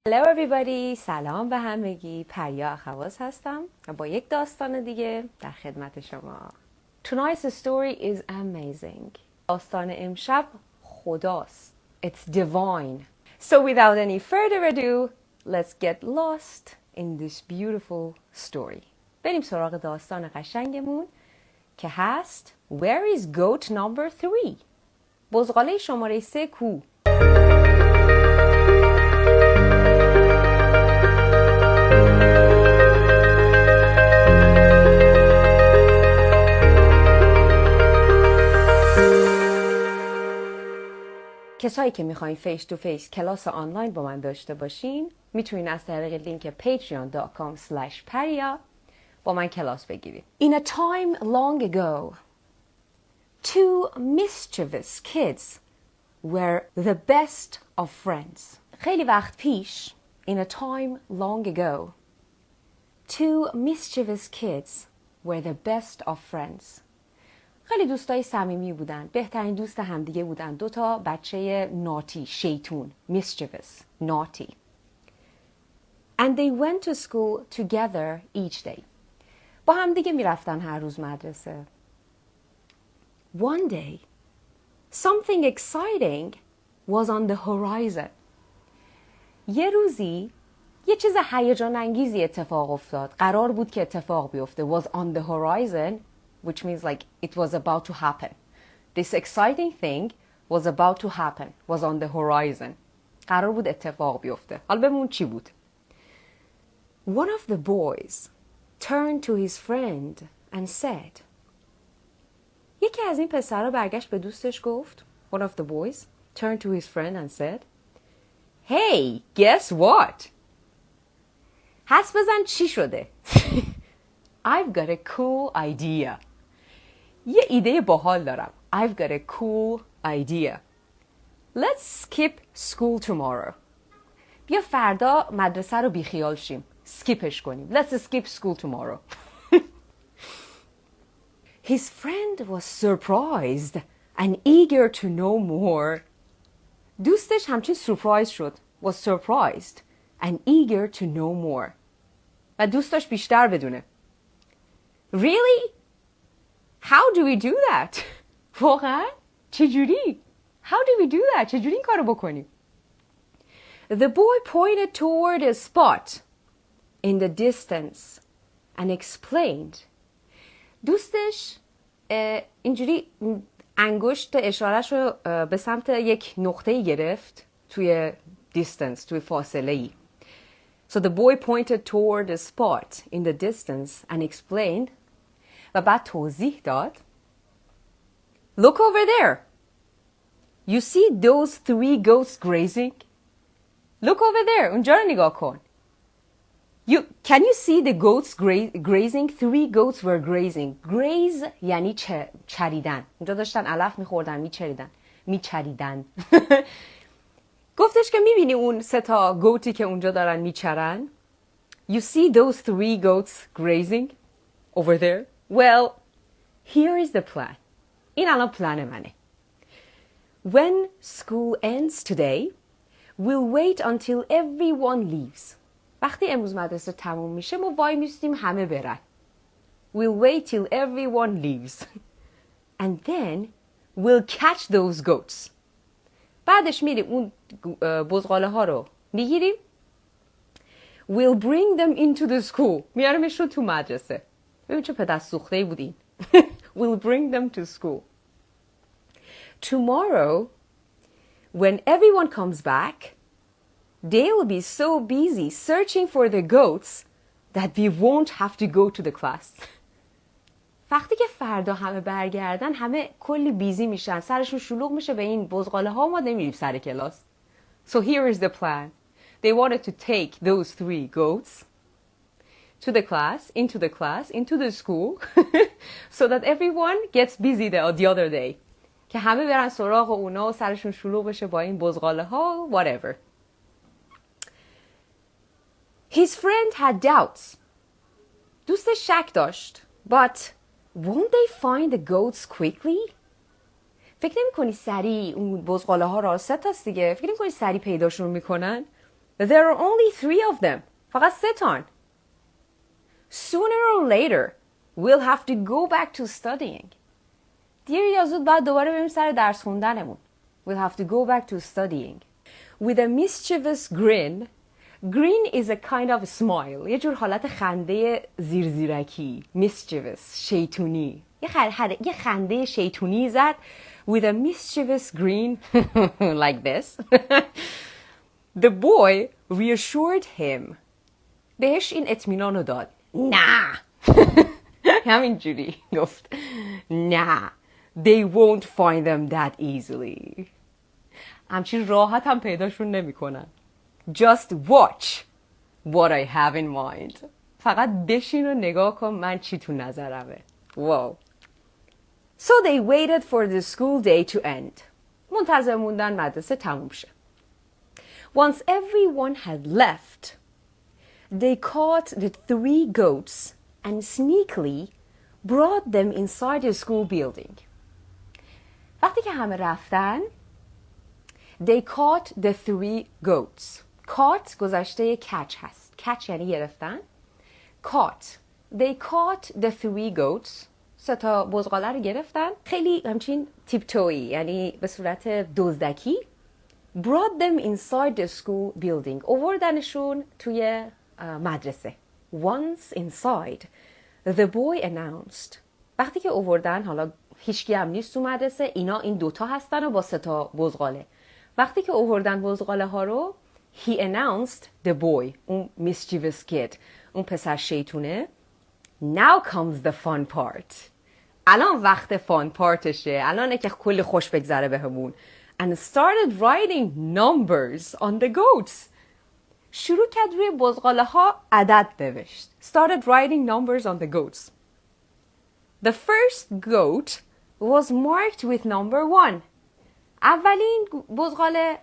Hello everybody، سلام به همگی. پریا اخواز هستم و با یک داستان دیگه در خدمت شما. Tonight's story is amazing. داستان امشب خداست. It's divine. So without any further ado, let's get lost in this beautiful story. بریم سراغ داستان قشنگمون که هست Where is goat number 3? بزغاله شماره 3 کو؟ کسایی که میخواین فیس تو فیس کلاس آنلاین با من داشته باشین میتونین از طریق لینک patreon.com/paria با من کلاس بگیرید. In a time long ago, two mischievous kids were the best of friends. خیلی وقت پیش In a time long ago, two mischievous kids were the best of friends. خیلی دوستای صمیمی بودن، بهترین دوست همدیگه بودن. 2 بچه ناتی، شیطون، mischievous, naughty. And they went to school together each day. با همدیگه میرفتن هر روز مدرسه. One day, something exciting was on the horizon. یه روزی یه چیز هیجان انگیزی اتفاق افتاد. قرار بود که اتفاق بیفته. Was on the horizon, which means like it was about to happen. This exciting thing was about to happen, was on the horizon. قرار بود اتفاق بیفته. حالا ببینیم چی بود. One of the boys turned to his friend and said. یکی از این پسرها برگشت به دوستش گفت. One of the boys turned to his friend and said, Hey, guess what? حدس بزن چی شده؟ I've got a cool idea. یه ایده باحال دارم. I've got a cool idea. Let's skip school tomorrow. بیا فردا مدرسه رو بیخیال شیم. سکیپش کنیم. Let's skip school tomorrow. His friend was surprised and eager to know more. دوستش همچین surprised شد. Was surprised and eager to know more. و دوستش بیشتر بدونه. Really? How do we do that? واقعا؟ چجوری؟ How do we do that? چجوری این کارو بکنیم؟ The boy pointed toward a spot in the distance and explained. دوستش اینجوری انگشت اشارهش رو به سمت یک نقطه‌ای گرفت توی distance، توی فاصله‌ای. So the boy pointed toward a spot in the distance and explained. و بعد توضیح داد. Look over there. You see those 3 goats grazing? Look over there. اونجا رو نگاه کن. Can you see the goats grazing? 3 goats were grazing. Graze یعنی چریدن. اونجا داشتن علف میخوردن، میچریدن. گفتش که میبینی اون 3 گوتی که اونجا دارن میچرن؟ You see those 3 goats grazing over there? Well, here is the plan. این الان پلان منه. When school ends today, we'll wait until everyone leaves. وقتی امروز مدرسه تموم میشه ما وای میستیم همه برن. We'll wait till everyone leaves. And then we'll catch those goats. بعدش میریم اون بزغاله ها رو میگیریم. We'll bring them into the school. میارمشون تو مدرسه. ببین چه پدر سوخته‌ای بودین. We'll bring them to school. Tomorrow, when everyone comes back, they'll be so busy searching for the goats that we won't have to go to the class. وقتی که فردا همه برگردن همه کلی بیزی میشن، سرشون شلوغ میشه به این بزغاله ها، ما نمیریم سر کلاس. So here is the plan. They wanted to take those 3 goats to the class, into the school, so that everyone gets busy the other day. که همه برن سراغ اونا و سرشون شلوغ بشه با این بزغاله ها، whatever. His friend had doubts. دوستش شک داشت. But won't they find the goats quickly? فکر نمی کنی سریع اون بزغاله ها را 3 تاست دیگه. فکر نمی کنی سریع پیداشون میکنن؟ There are only 3 of them. فقط 3 تان. Sooner or later, we'll have to go back to studying. دیر یا زود بعد دوباره بریم سر درس خوندنمون. We'll have to go back to studying. With a mischievous grin. Grin is a kind of smile. یه جور حالت خنده زیرزیرکی. Mischievous. شیطونی. یه خنده شیطونی زد. With a mischievous grin. Like this. The boy reassured him. بهش این اطمینان رو داد. نه. همین جوری گفت. نه. They won't find them that easily. همچین راحت هم پیداشون نمی کنن. Just watch what I have in mind. فقط بشین و نگاه کن من چی تو نظرمه. Wow. So they waited for the school day to end. منتظر موندن مدرسه تموم شه. Once everyone had left, they caught the 3 goats and sneakily brought them inside the school building. وقتی که همه رفتن they caught the 3 goats. caught گذشته catch هست. catch یعنی گرفتن. caught. They caught the 3 goats. 3 تا بزغاله رو گرفتن. خیلی همچین تیپتویی یعنی به صورت دزدکی. brought them inside the school building. آوردنشون توی مدرسه. Once inside, the boy announced. وقتی که آوردن حالا هیچکی هم نیست تو مدرسه اینا این 2 تا هستن و با 3 تا بزغاله. وقتی که آوردن بزغاله ها رو he announced the boy اون mischievous kid اون پسر شیطونه now comes the fun part الان وقت فان پارتشه الانه که کلی خوش بگذره بهمون and started writing numbers on the goats شروع کرد روی بزغاله ها عدد نوشت started writing numbers on the goats the first goat was marked with number 1 اولین بزغاله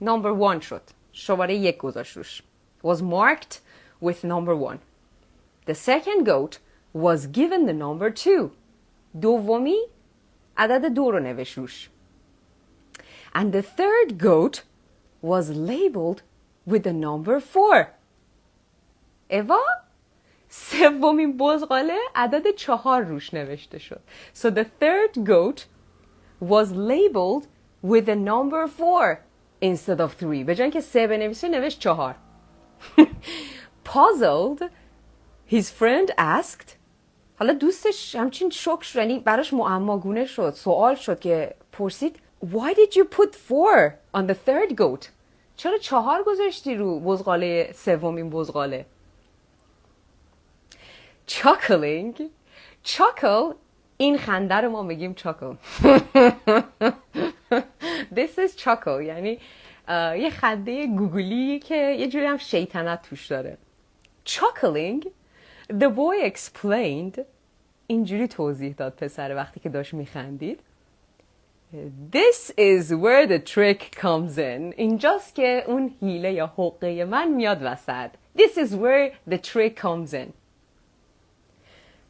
number 1 شد شماره 1 گذاشت روش was marked with number 1 the second goat was given the number 2 دومی عدد 2 رو نوشت روش and the third goat was labeled with the number 4 اوا سومین بزغاله عدد 4 روش نوشته شد so the third goat was labeled with the number 4 instead of 3 به جای اینکه 3 بنویسه نوشت 4 puzzled his friend asked حالا دوستش همچین شوک شد یعنی براش معماگونه شد سوال شد که پرسید why did you put 4 on the third goat چرا 4 گذاشتی رو بزغاله سومین بزغاله chuckle این خنده رو ما میگیم chuckle this is chuckle یعنی یه خنده گوگلی که یه جوری هم شیطنت توش داره chuckling the boy explained اینجوری توضیح داد پسر وقتی که داشت میخندید this is where the trick comes in اینجاست که اون حیله یا حقه من میاد وسط this is where the trick comes in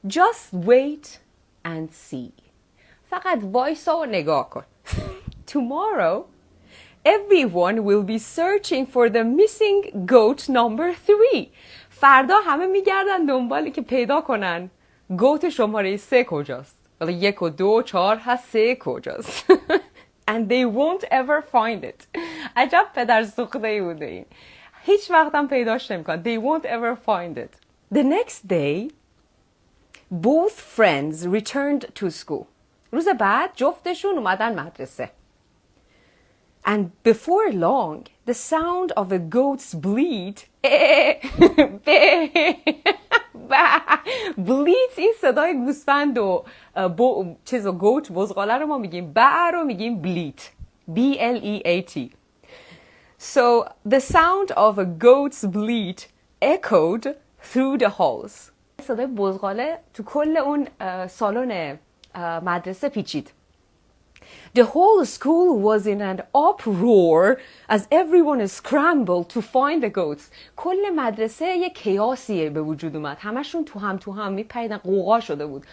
just wait and see فقط وایسا و نگاه کن tomorrow everyone will be searching for the missing goat number 3 فردا همه میگردن دنبالی که پیدا کنن گوت شماره 3 کجاست ولی 1 و 2 و 4 هست 3 کجاست and they won't ever find it عجب پدر سوخته‌ای بوده این هیچ وقت هم پیداش نمی‌کنن they won't ever find it the next day both friends returned to school روز بعد جفتشون اومدن مدرسه and before long the sound of a goat's bleat bleat این صدای گوسفند و گوت بزغاله رو ما میگیم رو میگیم bleat B-L-E-A-T so the sound of a goat's bleat echoed through the halls صدای بزغاله تو کل اون سالن مدرسه پیچید The whole school was in an uproar as everyone scrambled to find the goats. کل مدرسه یه کیاسی به وجود اومد. همشون تو هم میپریدن قوقا شده بود.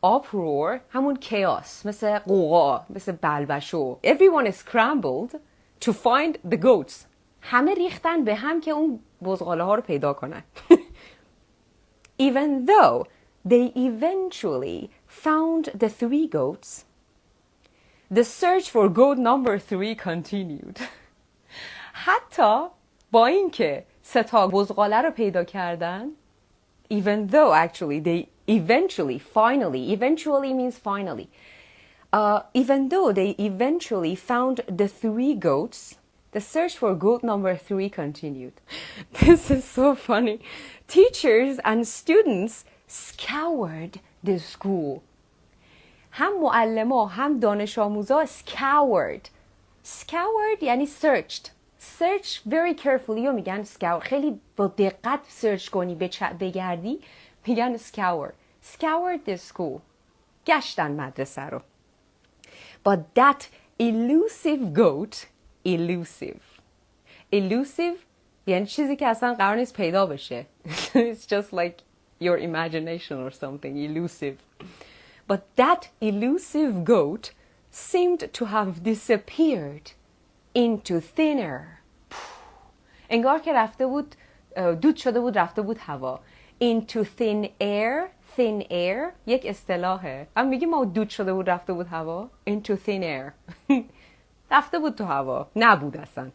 Uproar همون کیاس مثل قوقا مثل بلبشو. Everyone scrambled to find the goats. همه ریختن به هم که اون بزغاله ها رو پیدا کنن. Even though they eventually found the 3 goats, the search for goat number 3 continued. حتی با اینکه 3 تا بزغاله رو پیدا کردن, even though actually they eventually means finally. Even though they eventually found the 3 goats, the search for goat number 3 continued. This is so funny. Teachers and students scoured the school. هم معلما هم دانش آموزا scoured یعنی searched. Search very carefully رو میگن scour. خیلی با دقت سرچ کنی بگردی میگن scour. Scoured the school. گشتن مدرسه رو. But that elusive goat, elusive یعنی چیزی که اصلا قرار نیست پیدا بشه. It's just like your imagination or something, elusive. But that elusive goat seemed to have disappeared into thin air. انگار که رفته بود, دود شده بود, رفته بود هوا. Into thin air یک اصطلاحه. اما میگیم ما دود شده بود رفته بود هوا. Into thin air. رفته بود تو هوا. نبود اصلا.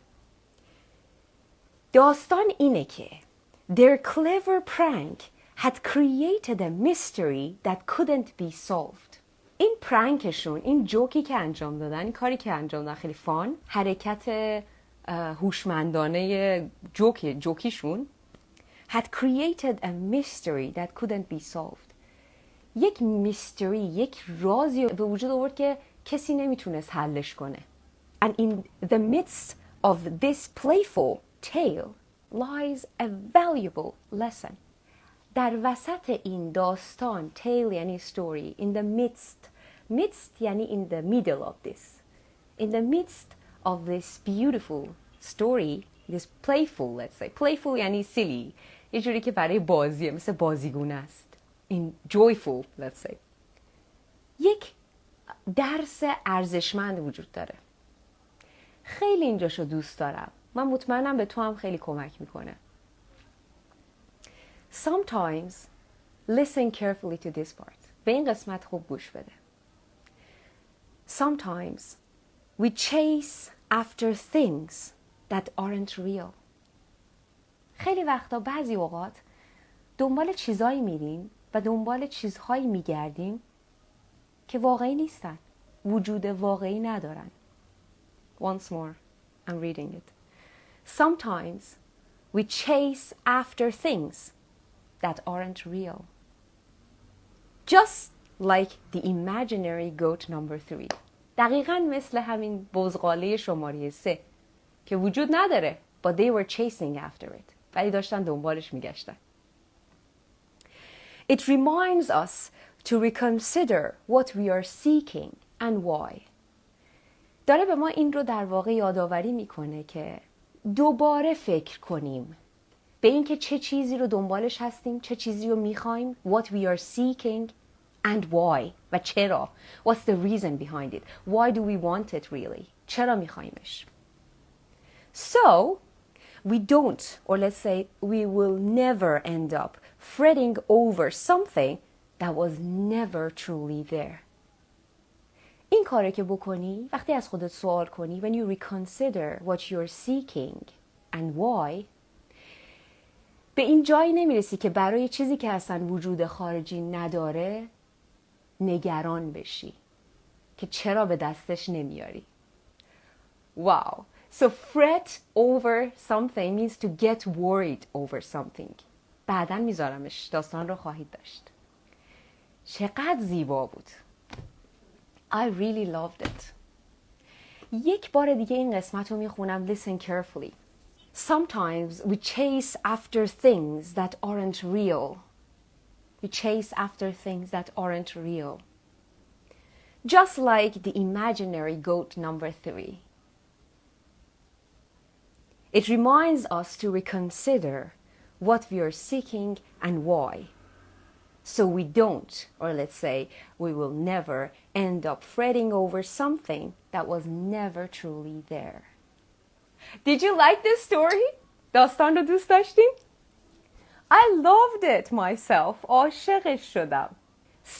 داستان اینه که their clever prank had created a mystery that couldn't be solved. این پرانکشون, این جوکی که انجام دادن, این کاری که انجام دادن خیلی فان, حرکت هوشمندانه جوکیشون had created a mystery that couldn't be solved. یک میستری, یک رازی به وجود آورد که کسی نمیتونست حلش کنه. And in the midst of this playful tale lies a valuable lesson. در وسط این داستان, tale یعنی story, in the midst یعنی in the middle of this. In the midst of this beautiful story, this playful, let's say, playful یعنی silly, یه جوری که برای بازیه, مثل بازیگونه است. In joyful, let's say. یک درس ارزشمند وجود داره. خیلی اینجاشو دوست دارم. من مطمئنم به تو هم خیلی کمک میکنه. Sometimes, listen carefully to this part. به این قسمت خوب گوش بده. Sometimes, we chase after things that aren't real. خیلی وقتا, بعضی اوقات دنبال چیزایی میریم و دنبال چیزهایی میگردیم که واقعی نیستن. وجود واقعی ندارن. Once more, I'm reading it. Sometimes we chase after things that aren't real. Just like the imaginary goat number 3. دقیقاً مثل همین بزغاله شماره 3 که وجود نداره. But they were chasing after it. ولی داشتن دنبالش میگشتن. It reminds us to reconsider what we are seeking and why. داره به ما این رو در واقع یادآوری میکنه که دوباره فکر کنیم به این که چه چیزی رو دنبالش هستیم, چه چیزی رو میخوایم, what we are seeking and why و چرا. What's the reason behind it? Why do we want it really? چرا میخوایمش؟ So, we don't, or let's say we will never end up fretting over something that was never truly there. این کاری که بکنی, وقتی از خودت سوال کنی, when you reconsider what you're seeking and why, به این جایی نمیرسی که برای چیزی که اصلا وجود خارجی نداره نگران بشی که چرا به دستش نمیاری. Wow. So fret over something means to get worried over something. بعداً میذارمش, داستان رو خواهید داشت. چقدر زیبا بود. I really loved it. یک بار دیگه این قسمت رو میخونم. Listen carefully. Sometimes we chase after things that aren't real. We chase after things that aren't real. Just like the imaginary goat number 3. It reminds us to reconsider what we are seeking and why. So we don't, or let's say, we will never end up fretting over something that was never truly there. Did you like this story? داستان رو دوست داشتین؟ I loved it myself. عاشقش شدم.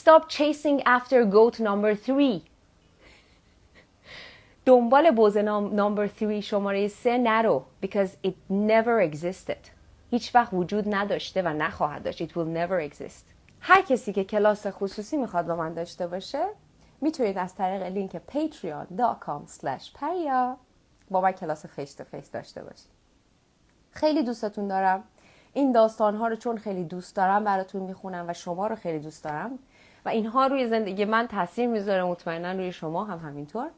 Stop chasing after goat number 3. دنبال بز number 3 شماره 3 نرو because it never existed. هیچ وقت وجود نداشته و نخواهد داشت. It will never exist. هر کسی که کلاس خصوصی میخواد با من داشته باشه میتونید از طریق لینک patreon.com/paria با من کلاس فیس تو فیس داشته باشید. خیلی دوستتون دارم. این داستان‌ها رو چون خیلی دوست دارم براتون میخونم و شما رو خیلی دوست دارم و اینها روی زندگی من تاثیر میذاره، مطمئنا روی شما هم همینطور.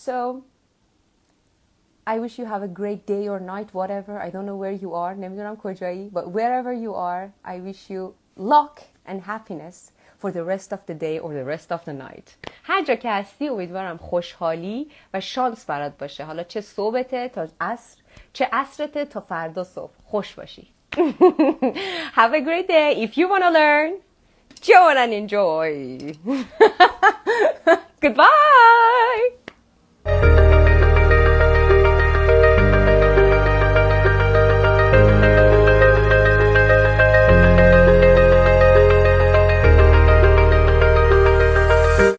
So I wish you have a great day or night, whatever. I don't know where you are. نمیدونم کجایی. But wherever you are, I wish you luck and happiness for the rest of the day or the rest of the night. هر جا که هستی امیدوارم خوشحالی و شانس برات باشه. حالا چه صبحته تا عصر، چه عصرته تا فردا صبح. خوش باشی. Have a great day. If you want to learn, join and enjoy. Goodbye.